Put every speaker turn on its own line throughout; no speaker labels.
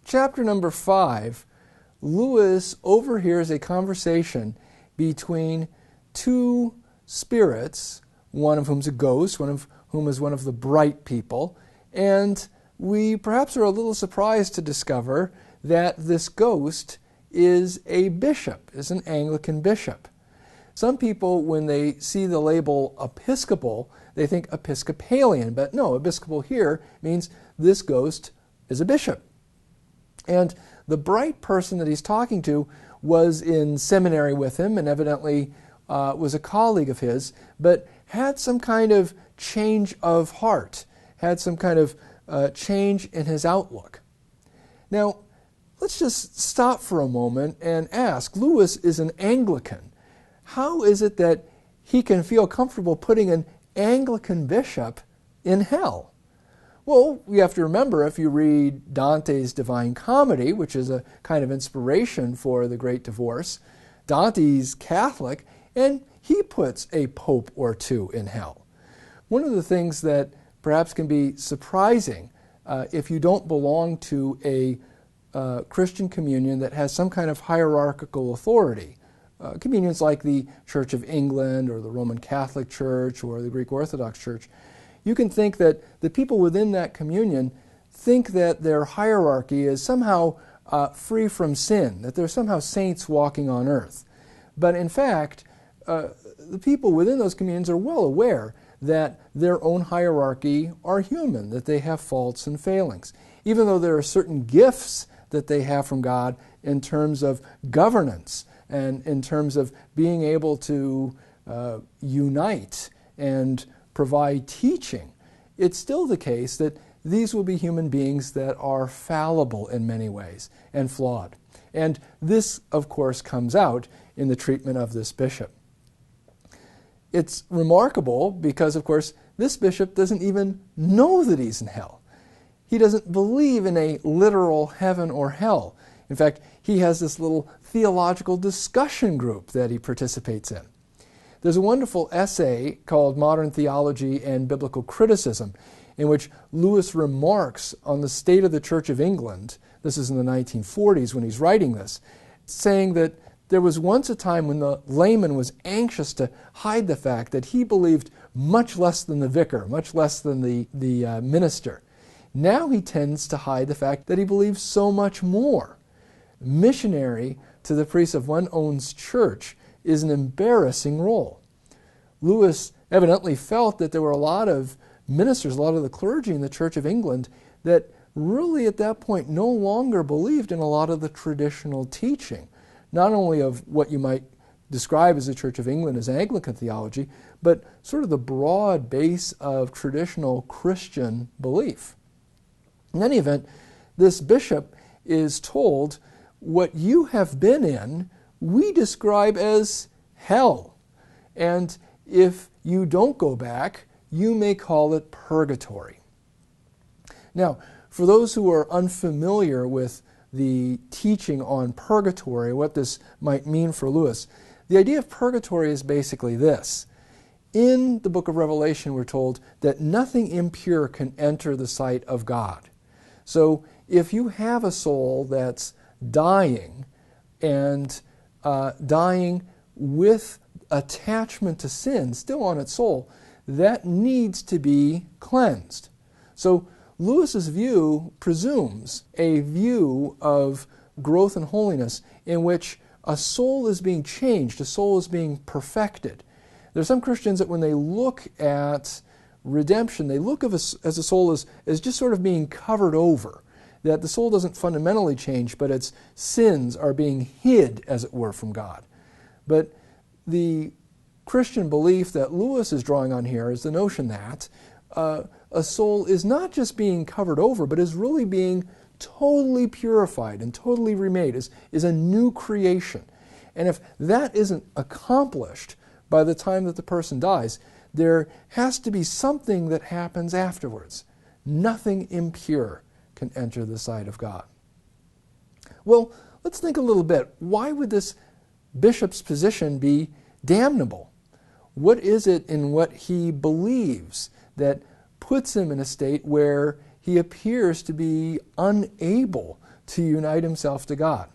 chapter number 5, Lewis overhears a conversation between two spirits, one of whom is a ghost, one of whom is one of the bright people, and we perhaps are a little surprised to discover that this ghost is a bishop, is an Anglican bishop. Some people, when they see the label Episcopal, they think Episcopalian, but no, Episcopal here means this ghost is a bishop. And the bright person that he's talking to was in seminary with him and evidently was a colleague of his, but had some kind of change of heart, had some kind of change in his outlook. Now, let's just stop for a moment and ask, Lewis is an Anglican. How is it that he can feel comfortable putting an Anglican bishop in hell? Well, you have to remember, if you read Dante's Divine Comedy, which is a kind of inspiration for the Great Divorce, Dante's Catholic, and he puts a pope or two in hell. One of the things that perhaps can be surprising if you don't belong to a Christian communion that has some kind of hierarchical authority, communions like the Church of England or the Roman Catholic Church or the Greek Orthodox Church, you can think that the people within that communion think that their hierarchy is somehow free from sin, that they're somehow saints walking on earth. But in fact, the people within those communions are well aware that their own hierarchy are human, that they have faults and failings. Even though there are certain gifts that they have from God in terms of governance and in terms of being able to unite and provide teaching, it's still the case that these will be human beings that are fallible in many ways and flawed. And this, of course, comes out in the treatment of this bishop. It's remarkable because, of course, this bishop doesn't even know that he's in hell. He doesn't believe in a literal heaven or hell. In fact, he has this little theological discussion group that he participates in. There's a wonderful essay called Modern Theology and Biblical Criticism, in which Lewis remarks on the state of the Church of England. This is in the 1940s when he's writing this, saying that there was once a time when the layman was anxious to hide the fact that he believed much less than the vicar, much less than the minister. Now he tends to hide the fact that he believes so much more. Missionary to the priests of one's own church is an embarrassing role. Lewis evidently felt that there were a lot of ministers, a lot of the clergy in the Church of England that really at that point no longer believed in a lot of the traditional teaching, not only of what you might describe as the Church of England as Anglican theology, but sort of the broad base of traditional Christian belief. In any event, this bishop is told, what you have been in, we describe as hell. And if you don't go back, you may call it purgatory. Now, for those who are unfamiliar with the teaching on purgatory, what this might mean for Lewis, the idea of purgatory is basically this. In the book of Revelation, we're told that nothing impure can enter the sight of God. So if you have a soul that's dying and dying with attachment to sin still on its soul, that needs to be cleansed. So Lewis's view presumes a view of growth and holiness in which a soul is being changed, a soul is being perfected. There are some Christians that when they look at redemption, they look at as a soul as just sort of being covered over, that the soul doesn't fundamentally change, but its sins are being hid, as it were, from God. But the Christian belief that Lewis is drawing on here is the notion that a soul is not just being covered over, but is really being totally purified and totally remade, is a new creation. And if that isn't accomplished by the time that the person dies, there has to be something that happens afterwards. Nothing impure can enter the sight of God. Well, let's think a little bit. Why would this bishop's position be damnable? What is it in what he believes that puts him in a state where he appears to be unable to unite himself to God.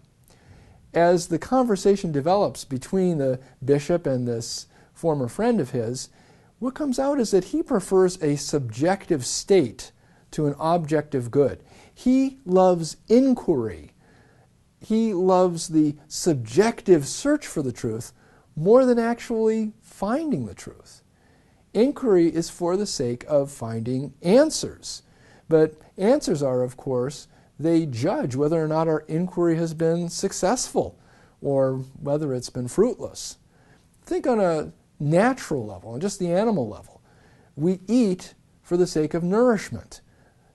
As the conversation develops between the bishop and this former friend of his, what comes out is that he prefers a subjective state to an objective good. He loves inquiry. He loves the subjective search for the truth more than actually finding the truth. Inquiry is for the sake of finding answers. But answers are, of course, they judge whether or not our inquiry has been successful or whether it's been fruitless. Think on a natural level, on just the animal level. We eat for the sake of nourishment.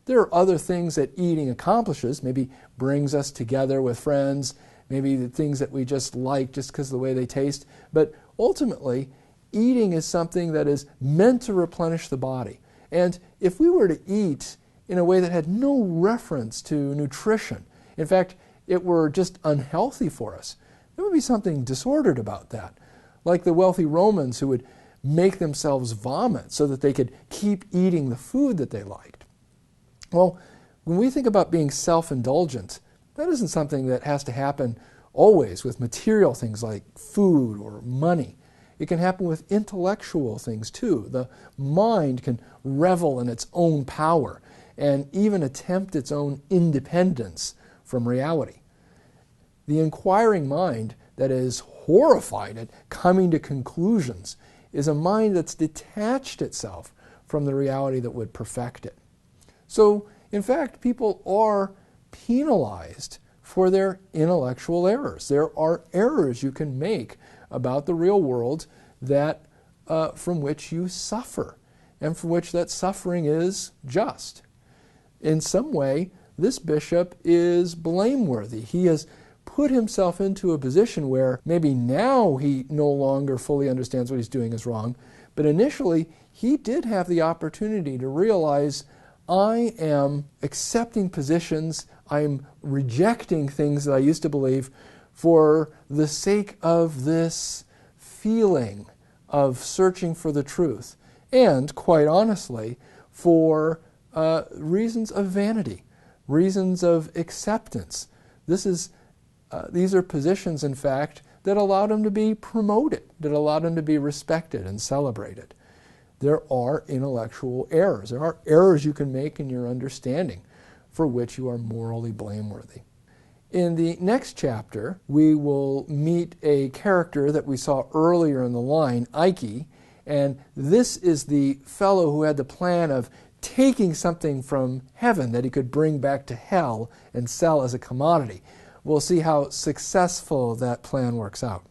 There are other things that eating accomplishes, maybe brings us together with friends, maybe the things that we just like just because of the way they taste. But ultimately, eating is something that is meant to replenish the body. And if we were to eat in a way that had no reference to nutrition, in fact, it were just unhealthy for us, there would be something disordered about that. Like the wealthy Romans who would make themselves vomit so that they could keep eating the food that they liked. Well, when we think about being self-indulgent, that isn't something that has to happen always with material things like food or money. It can happen with intellectual things too. The mind can revel in its own power and even attempt its own independence from reality. The inquiring mind that is horrified at coming to conclusions is a mind that's detached itself from the reality that would perfect it. So, in fact, people are penalized for their intellectual errors. There are errors you can make about the real world that from which you suffer, and for which that suffering is just. In some way, this bishop is blameworthy. He has put himself into a position where maybe now he no longer fully understands what he's doing is wrong, but initially he did have the opportunity to realize, I am accepting positions, I'm rejecting things that I used to believe for the sake of this feeling of searching for the truth, and quite honestly, for reasons of vanity, reasons of acceptance. These are positions, in fact, that allowed him to be promoted, that allowed him to be respected and celebrated. There are intellectual errors. There are errors you can make in your understanding for which you are morally blameworthy. In the next chapter, we will meet a character that we saw earlier in the line, Ike, and this is the fellow who had the plan of taking something from heaven that he could bring back to hell and sell as a commodity. We'll see how successful that plan works out.